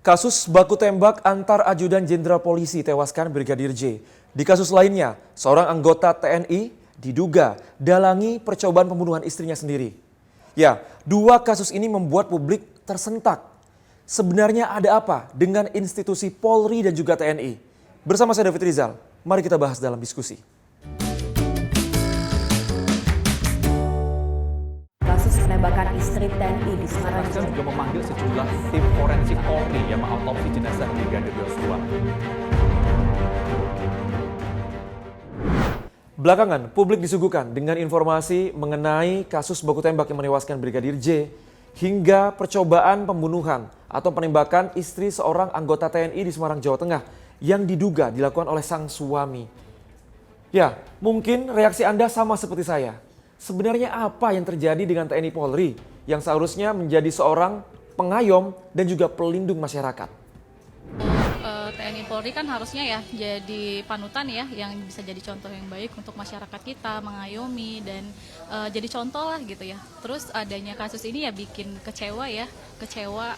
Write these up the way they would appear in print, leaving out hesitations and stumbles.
Kasus baku tembak antar ajudan jenderal polisi tewaskan Brigadir J. Di kasus lainnya, seorang anggota TNI diduga dalangi percobaan pembunuhan istrinya sendiri. Ya, dua kasus ini membuat publik tersentak. Sebenarnya ada apa dengan institusi Polri dan juga TNI? Bersama saya David Rizal, mari kita bahas dalam diskusi. Kasus penembakan istri TNI di Semarang juga memanggil sejumlah tim forensik Polri yang mengautopsi jenazah Brigadir Yosua. Belakangan, publik disuguhkan dengan informasi mengenai kasus baku tembak yang menewaskan Brigadir J hingga percobaan pembunuhan atau penembakan istri seorang anggota TNI di Semarang, Jawa Tengah yang diduga dilakukan oleh sang suami. Ya, mungkin reaksi Anda sama seperti saya. Sebenarnya apa yang terjadi dengan TNI Polri yang seharusnya menjadi seorang pengayom dan juga pelindung masyarakat? TNI Polri kan harusnya ya jadi panutan ya, yang bisa jadi contoh yang baik untuk masyarakat kita, mengayomi dan jadi contoh lah gitu ya. Terus adanya kasus ini ya bikin kecewa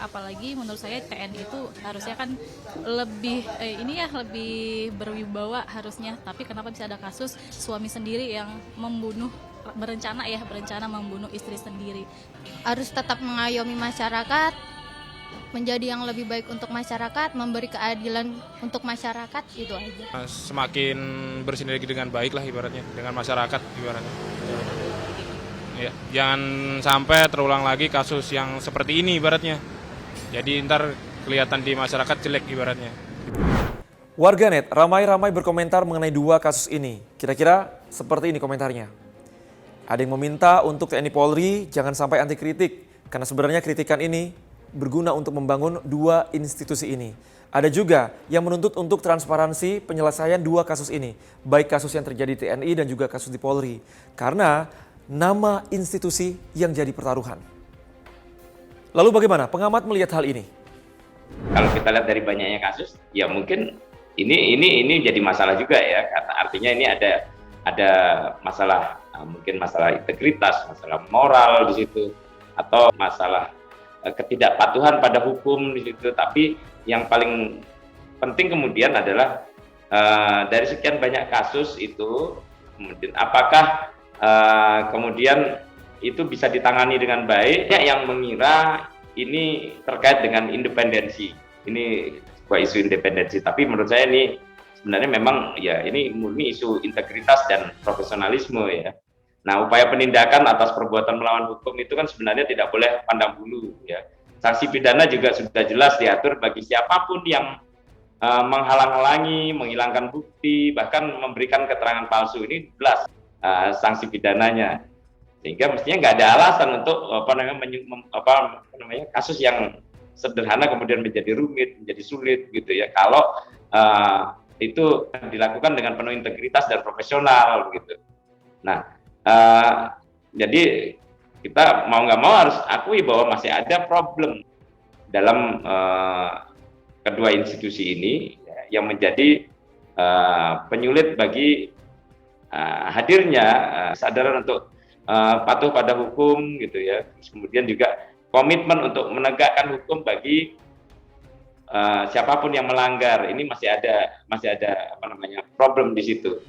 apalagi menurut saya TNI itu harusnya kan lebih lebih berwibawa harusnya. Tapi kenapa bisa ada kasus suami sendiri yang berencana membunuh istri sendiri. Harus tetap mengayomi masyarakat, menjadi yang lebih baik untuk masyarakat, memberi keadilan untuk masyarakat, itu aja. Semakin bersinergi dengan baik lah ibaratnya, dengan masyarakat ibaratnya. Ya, jangan sampai terulang lagi kasus yang seperti ini ibaratnya. Jadi ntar kelihatan di masyarakat jelek ibaratnya. Warganet ramai-ramai berkomentar mengenai dua kasus ini. Kira-kira seperti ini komentarnya. Ada yang meminta untuk TNI Polri jangan sampai anti kritik, karena sebenarnya kritikan ini berguna untuk membangun dua institusi ini. Ada juga yang menuntut untuk transparansi penyelesaian dua kasus ini, baik kasus yang terjadi di TNI dan juga kasus di Polri, karena nama institusi yang jadi pertaruhan. Lalu bagaimana pengamat melihat hal ini? Kalau kita lihat dari banyaknya kasus, ya mungkin ini jadi masalah juga ya, karena artinya ini ada masalah, mungkin masalah integritas, masalah moral di situ, atau masalah ketidakpatuhan pada hukum di situ. Tapi yang paling penting kemudian adalah dari sekian banyak kasus itu, kemudian apakah kemudian itu bisa ditangani dengan baik? Yang mengira ini terkait dengan independensi, ini sebuah isu independensi. Tapi menurut saya ini sebenarnya memang ya ini murni isu integritas dan profesionalisme ya. Nah, upaya penindakan atas perbuatan melawan hukum itu kan sebenarnya tidak boleh pandang bulu ya. Sanksi pidana juga sudah jelas diatur bagi siapapun yang menghalang-halangi, menghilangkan bukti, bahkan memberikan keterangan palsu. Ini jelas sanksi pidananya. Sehingga mestinya nggak ada alasan untuk kasus yang sederhana kemudian menjadi rumit, menjadi sulit gitu ya. Kalau itu dilakukan dengan penuh integritas dan profesional gitu. Nah, jadi kita mau nggak mau harus akui bahwa masih ada problem dalam kedua institusi ini yang menjadi penyulit bagi hadirnya kesadaran untuk patuh pada hukum gitu ya. Terus kemudian juga komitmen untuk menegakkan hukum bagi siapapun yang melanggar. Ini masih ada problem di situ.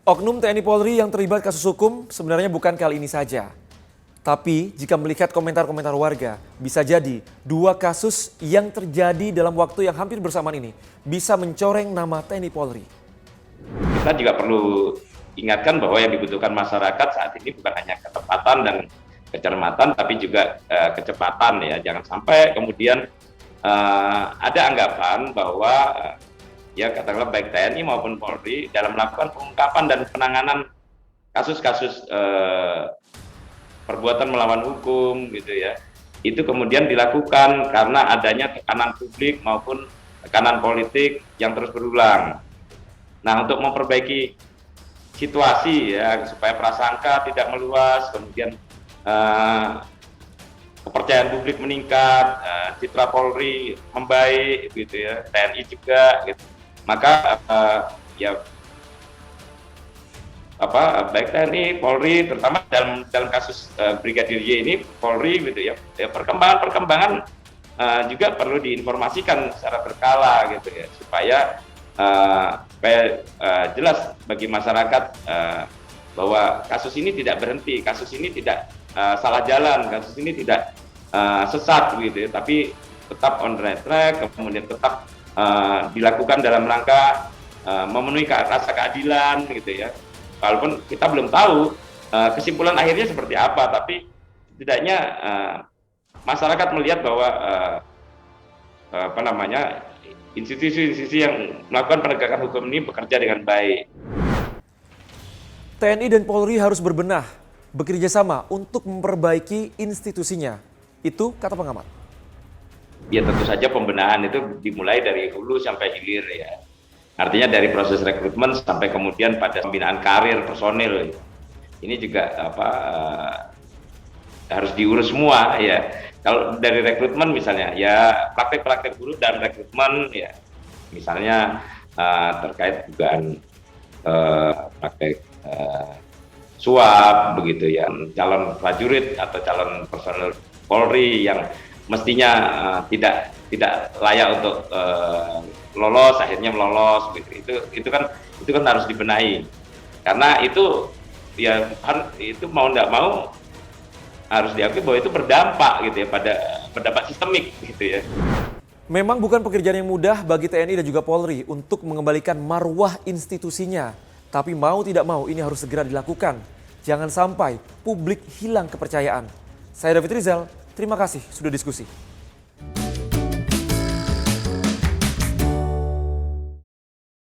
Oknum TNI Polri yang terlibat kasus hukum sebenarnya bukan kali ini saja. Tapi jika melihat komentar-komentar warga, bisa jadi dua kasus yang terjadi dalam waktu yang hampir bersamaan ini bisa mencoreng nama TNI Polri. Kita juga perlu ingatkan bahwa yang dibutuhkan masyarakat saat ini bukan hanya ketepatan dan kecermatan, tapi juga kecepatan ya. Jangan sampai kemudian ada anggapan bahwa ya katakanlah baik TNI maupun Polri dalam melakukan pengungkapan dan penanganan kasus-kasus perbuatan melawan hukum gitu ya, itu kemudian dilakukan karena adanya tekanan publik maupun tekanan politik yang terus berulang. Nah, untuk memperbaiki situasi ya supaya prasangka tidak meluas, kemudian kepercayaan publik meningkat, citra Polri membaik gitu ya, TNI juga gitu. Maka baik TNI, Polri, terutama dalam kasus Brigadir Y ini Polri gitu ya, perkembangan juga perlu diinformasikan secara berkala gitu ya, supaya jelas bagi masyarakat bahwa kasus ini tidak berhenti, kasus ini tidak salah jalan, kasus ini tidak sesat gitu ya, tapi tetap on the right track, kemudian tetap dilakukan dalam rangka memenuhi rasa keadilan gitu ya. Walaupun kita belum tahu kesimpulan akhirnya seperti apa, tapi setidaknya masyarakat melihat bahwa institusi-institusi yang melakukan penegakan hukum ini bekerja dengan baik. TNI dan Polri harus berbenah, bekerja sama untuk memperbaiki institusinya. Itu kata pengamat. Ya tentu saja pembenahan itu dimulai dari hulu sampai hilir ya. Artinya dari proses rekrutmen sampai kemudian pada pembinaan karir personil. Ini juga harus diurus semua ya. Kalau dari rekrutmen misalnya ya praktek-praktek buruk dan rekrutmen ya, misalnya terkait dugaan praktek suap begitu ya, calon prajurit atau calon personel Polri yang mestinya tidak layak untuk lolos akhirnya melolos gitu. Itu kan harus dibenahi, karena itu ya itu mau tidak mau harus diakui bahwa itu berdampak gitu ya, berdampak sistemik gitu ya. Memang bukan pekerjaan yang mudah bagi TNI dan juga Polri untuk mengembalikan marwah institusinya. Tapi mau tidak mau ini harus segera dilakukan. Jangan sampai publik hilang kepercayaan. Saya David Rizal, terima kasih sudah diskusi.